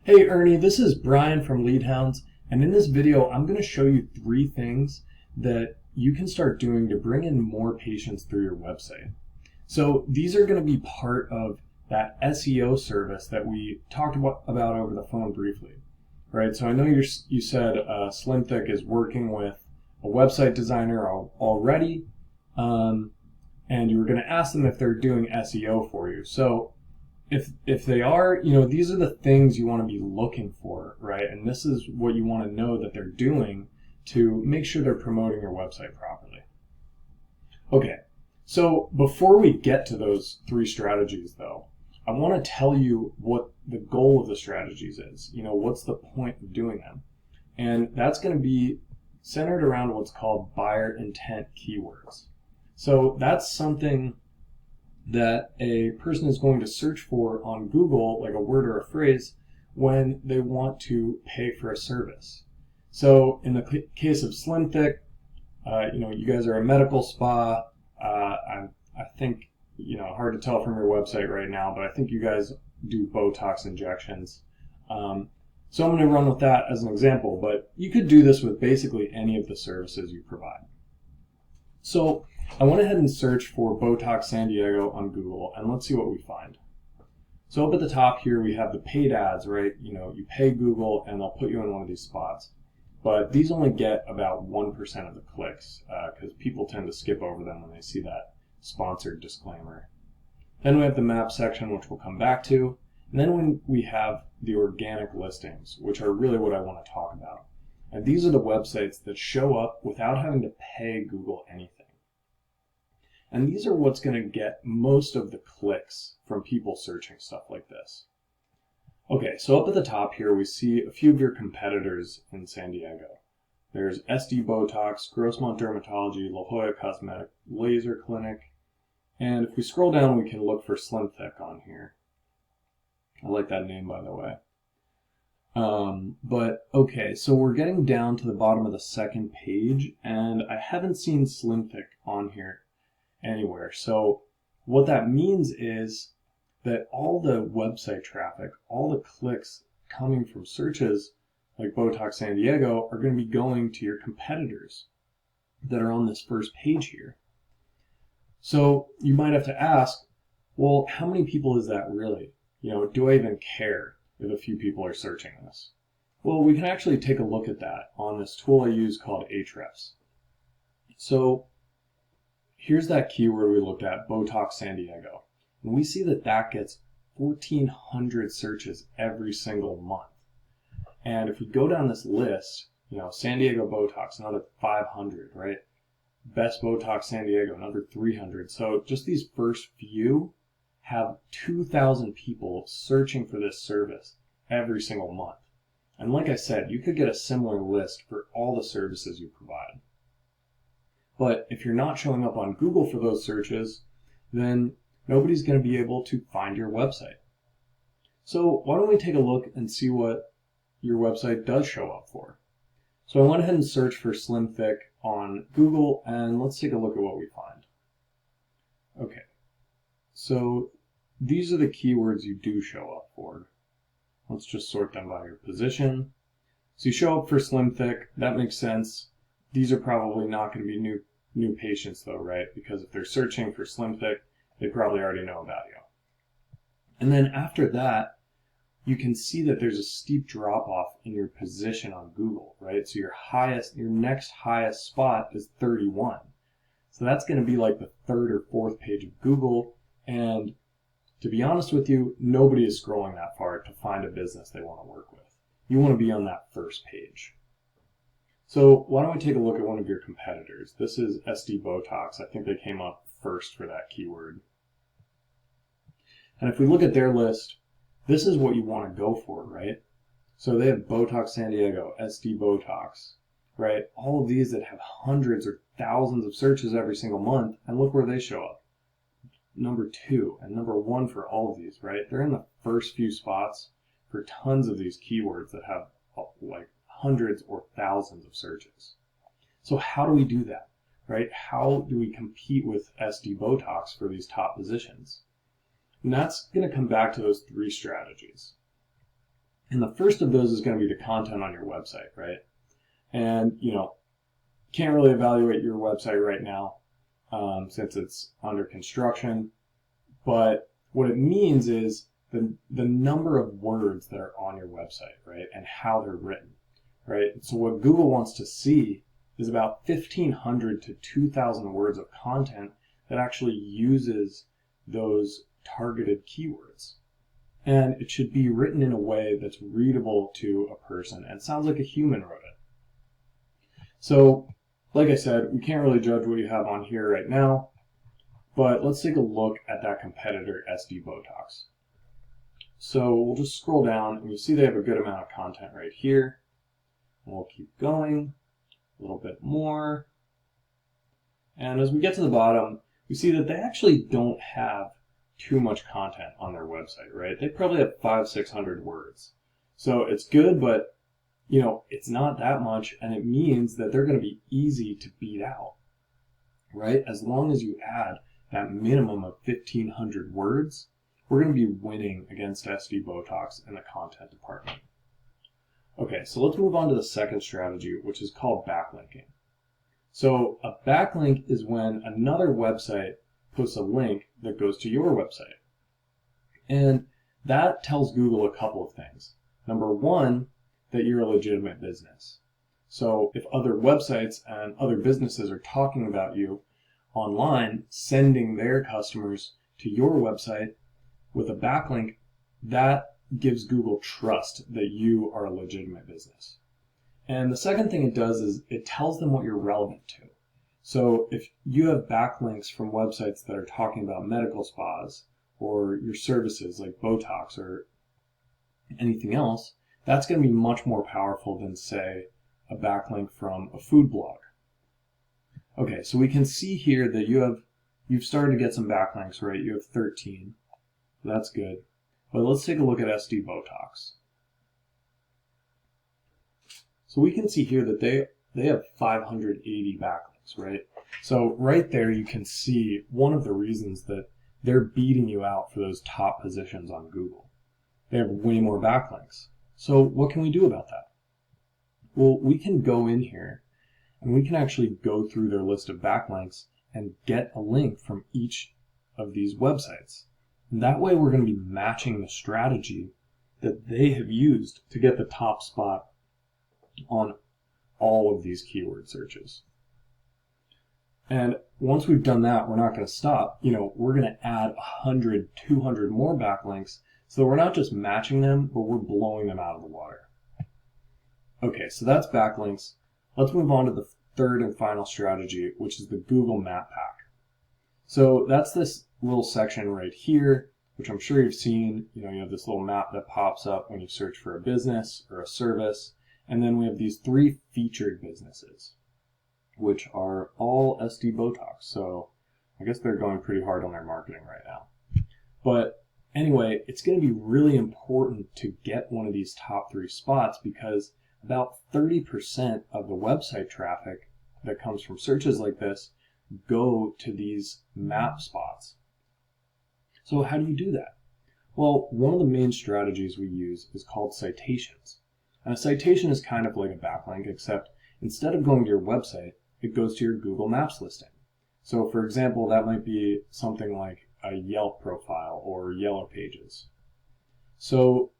Hey Ernie, this is Brian from Leadhounds, and in this video I'm going to show you 3 things that you can start doing to bring in more patients through your website. So these are going to be part of that SEO service that we talked about over the phone briefly, right? So I know you said SlimmThicc is working with a website designer already, and you were going to ask them if they're doing SEO for you. So if they are, these are the things you want to be looking for, right? And this is what you want to know that they're doing to make sure they're promoting your website properly. Okay, so before we get to those 3 strategies though, I want to tell you what the goal of the strategies is. What's the point of doing them? And that's going to be centered around what's called buyer intent keywords. So that's something that a person is going to search for on Google, like a word or a phrase, when they want to pay for a service. So in the case of SlimmThicc, you guys are a medical spa. I think, hard to tell from your website right now, but I think you guys do Botox injections. So I'm going to run with that as an example, but you could do this with basically any of the services you provide. So I went ahead and searched for Botox San Diego on Google, and let's see what we find. So up at the top here, we have the paid ads, right? You pay Google and they'll put you in one of these spots. But these only get about 1% of the clicks because people tend to skip over them when they see that sponsored disclaimer. Then we have the map section, which we'll come back to. And then we have the organic listings, which are really what I want to talk about. And these are the websites that show up without having to pay Google anything. And these are what's going to get most of the clicks from people searching stuff like this. Okay, so up at the top here, we see a few of your competitors in San Diego. There's SD Botox, Grossmont Dermatology, La Jolla Cosmetic, Laser Clinic, and if we scroll down, we can look for SlimmThicc on here. I like that name, by the way. But okay, so we're getting down to the bottom of the second page, and I haven't seen SlimmThicc on here anywhere. So what that means is that all the website traffic, all the clicks coming from searches like Botox San Diego are going to be going to your competitors that are on this first page here. So you might have to ask, well, how many people is that really? Do I even care if a few people are searching this? Well, we can actually take a look at that on this tool I use called Ahrefs. So here's that keyword we looked at, Botox San Diego. And we see that that gets 1,400 searches every single month. And if we go down this list, San Diego Botox, another 500, right? Best Botox San Diego, another 300. So just these first few have 2,000 people searching for this service every single month. And like I said, you could get a similar list for all the services you provide. But if you're not showing up on Google for those searches, then nobody's going to be able to find your website. So why don't we take a look and see what your website does show up for. So I went ahead and searched for SlimmThicc on Google, and let's take a look at what we find. Okay, so these are the keywords you do show up for. Let's just sort them by your position. So you show up for SlimmThicc, that makes sense. These are probably not going to be new patients though, right? Because if they're searching for SlimmThicc, they probably already know about you. And then after that, you can see that there's a steep drop off in your position on Google, right? So your next highest spot is 31. So that's going to be like the 3rd or 4th page of Google. And to be honest with you, nobody is scrolling that far to find a business they want to work with. You want to be on that first page. So why don't we take a look at one of your competitors? This is SD Botox. I think they came up first for that keyword. And if we look at their list, this is what you want to go for, right? So they have Botox San Diego, SD Botox, right? All of these that have hundreds or thousands of searches every single month, and look where they show up. Number 2 and number 1 for all of these, right? They're in the first few spots for tons of these keywords that have like hundreds or thousands of searches. So how do we do that, right? How do we compete with SD Botox for these top positions? And that's going to come back to those 3 strategies. And the first of those is going to be the content on your website, right? And, can't really evaluate your website right now since it's under construction. But what it means is the number of words that are on your website, right? And how they're written, right? So what Google wants to see is about 1,500 to 2,000 words of content that actually uses those targeted keywords. And it should be written in a way that's readable to a person and sounds like a human wrote it. So, like I said, we can't really judge what you have on here right now, but let's take a look at that competitor, SD Botox. So we'll just scroll down and you see they have a good amount of content right here. And we'll keep going a little bit more. And as we get to the bottom, we see that they actually don't have too much content on their website, right? They probably have 500-600 words. So it's good, but it's not that much, and it means that they're going to be easy to beat out, right? As long as you add that minimum of 1,500 words, we're going to be winning against SD Botox in the content department. Okay, so let's move on to the second strategy, which is called backlinking. So a backlink is when another website posts a link that goes to your website. And that tells Google a couple of things. Number one, that you're a legitimate business. So if other websites and other businesses are talking about you online, sending their customers to your website with a backlink, that gives Google trust that you are a legitimate business. And the second thing it does is it tells them what you're relevant to. So if you have backlinks from websites that are talking about medical spas or your services like Botox or anything else, that's going to be much more powerful than, say, a backlink from a food blog. Okay, so we can see here that you've started to get some backlinks, right? You have 13. That's good. But let's take a look at SD Botox. So we can see here that they have 580 backlinks, right? So right there you can see one of the reasons that they're beating you out for those top positions on Google. They have way more backlinks. So what can we do about that? Well, we can go in here and we can actually go through their list of backlinks and get a link from each of these websites. And that way we're going to be matching the strategy that they have used to get the top spot on all of these keyword searches. And once we've done that, we're not going to stop. We're going to add 100, 200 more backlinks. So we're not just matching them, but we're blowing them out of the water. Okay, so that's backlinks. Let's move on to the third and final strategy, which is the Google Map Pack. So that's this little section right here, which I'm sure you've seen. You have this little map that pops up when you search for a business or a service. And then we have these 3 featured businesses, which are all SD Botox. So I guess they're going pretty hard on their marketing right now. But anyway, it's going to be really important to get one of these top 3 spots because about 30% of the website traffic that comes from searches like this go to these map spots. So how do you do that? Well, one of the main strategies we use is called citations. And a citation is kind of like a backlink, except instead of going to your website, it goes to your Google Maps listing. So for example, that might be something like a Yelp profile or Yellow Pages. So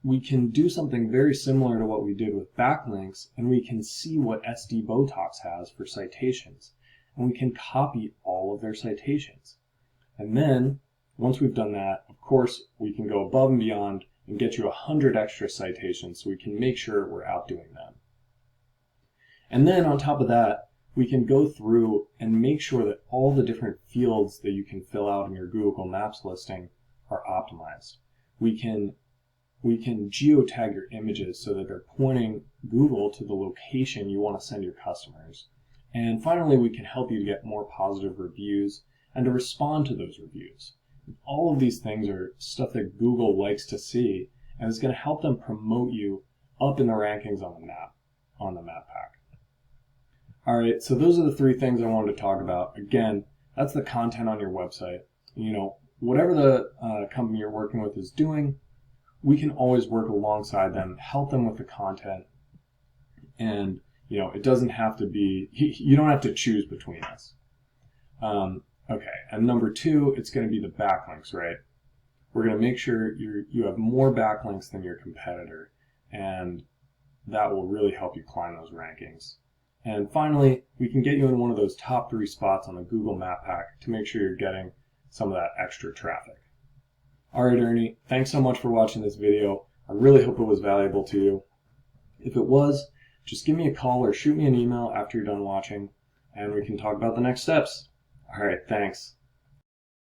we can do something very similar to what we did with backlinks, and we can see what SD Botox has for citations. And we can copy all of their citations. And then, once we've done that, of course, we can go above and beyond and get you 100 extra citations so we can make sure we're outdoing them. And then on top of that, we can go through and make sure that all the different fields that you can fill out in your Google Maps listing are optimized. We can geotag your images so that they're pointing Google to the location you want to send your customers. And finally, we can help you to get more positive reviews and to respond to those reviews. All of these things are stuff that Google likes to see, and it's going to help them promote you up in the rankings on the map pack. All right, so those are the 3 things I wanted to talk about. Again, that's the content on your website. Whatever the company you're working with is doing, we can always work alongside them, help them with the content, and it doesn't have to be, you don't have to choose between us. Okay, and number two, it's going to be the backlinks, right? We're going to make sure you have more backlinks than your competitor, and that will really help you climb those rankings. And finally, we can get you in one of those top 3 spots on the Google Map Pack to make sure you're getting some of that extra traffic. All right, Ernie, thanks so much for watching this video. I really hope it was valuable to you. If it was, just give me a call or shoot me an email after you're done watching, and we can talk about the next steps. All right, thanks.